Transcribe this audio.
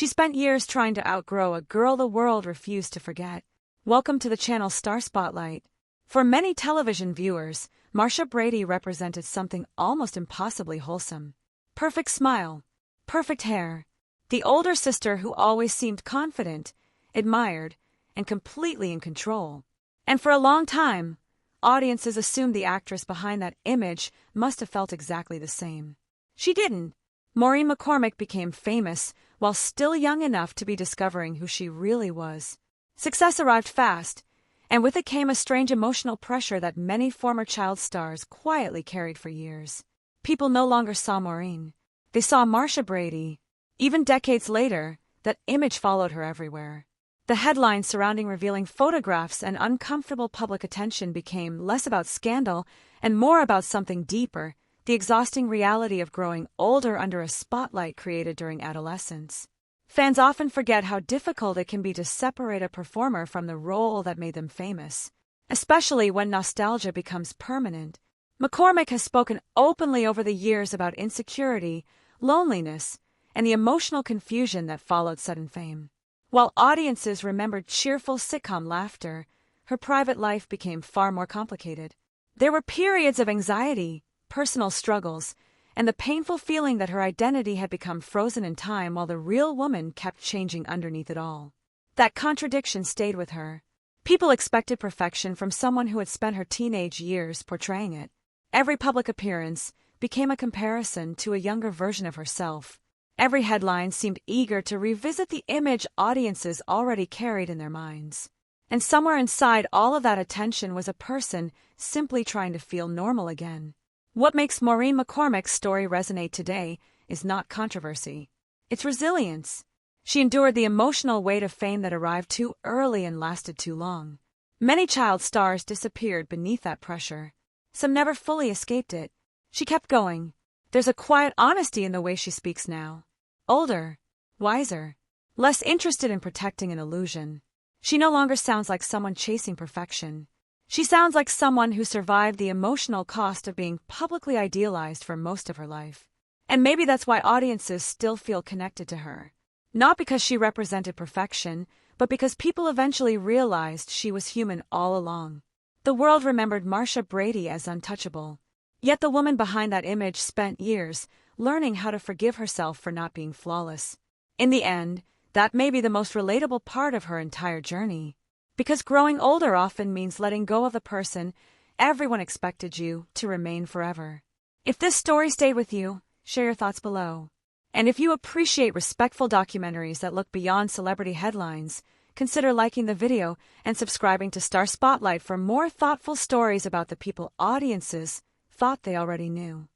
She spent years trying to outgrow a girl the world refused to forget. Welcome to the channel Star Spotlight. For many television viewers, Marcia Brady represented something almost impossibly wholesome. Perfect smile, perfect hair, the older sister who always seemed confident, admired, and completely in control. And for a long time, audiences assumed the actress behind that image must have felt exactly the same. She didn't. Maureen McCormick became famous while still young enough to be discovering who she really was. Success arrived fast, and with it came a strange emotional pressure that many former child stars quietly carried for years. People no longer saw Maureen. They saw Marcia Brady. Even decades later, that image followed her everywhere. The headlines surrounding revealing photographs and uncomfortable public attention became less about scandal and more about something deeper, the exhausting reality of growing older under a spotlight created during adolescence. Fans often forget how difficult it can be to separate a performer from the role that made them famous, especially when nostalgia becomes permanent. McCormick has spoken openly over the years about insecurity, loneliness, and the emotional confusion that followed sudden fame. While audiences remembered cheerful sitcom laughter, her private life became far more complicated. There were periods of anxiety, personal struggles, and the painful feeling that her identity had become frozen in time while the real woman kept changing underneath it all. That contradiction stayed with her. People expected perfection from someone who had spent her teenage years portraying it. Every public appearance became a comparison to a younger version of herself. Every headline seemed eager to revisit the image audiences already carried in their minds. And somewhere inside all of that attention was a person simply trying to feel normal again. What makes Maureen McCormick's story resonate today is not controversy. It's resilience. She endured the emotional weight of fame that arrived too early and lasted too long. Many child stars disappeared beneath that pressure. Some never fully escaped it. She kept going. There's a quiet honesty in the way she speaks now. Older, wiser, less interested in protecting an illusion. She no longer sounds like someone chasing perfection. She sounds like someone who survived the emotional cost of being publicly idealized for most of her life. And maybe that's why audiences still feel connected to her. Not because she represented perfection, but because people eventually realized she was human all along. The world remembered Marcia Brady as untouchable. Yet the woman behind that image spent years learning how to forgive herself for not being flawless. In the end, that may be the most relatable part of her entire journey. Because growing older often means letting go of the person everyone expected you to remain forever. If this story stayed with you, share your thoughts below. And if you appreciate respectful documentaries that look beyond celebrity headlines, consider liking the video and subscribing to Star Spotlight for more thoughtful stories about the people audiences thought they already knew.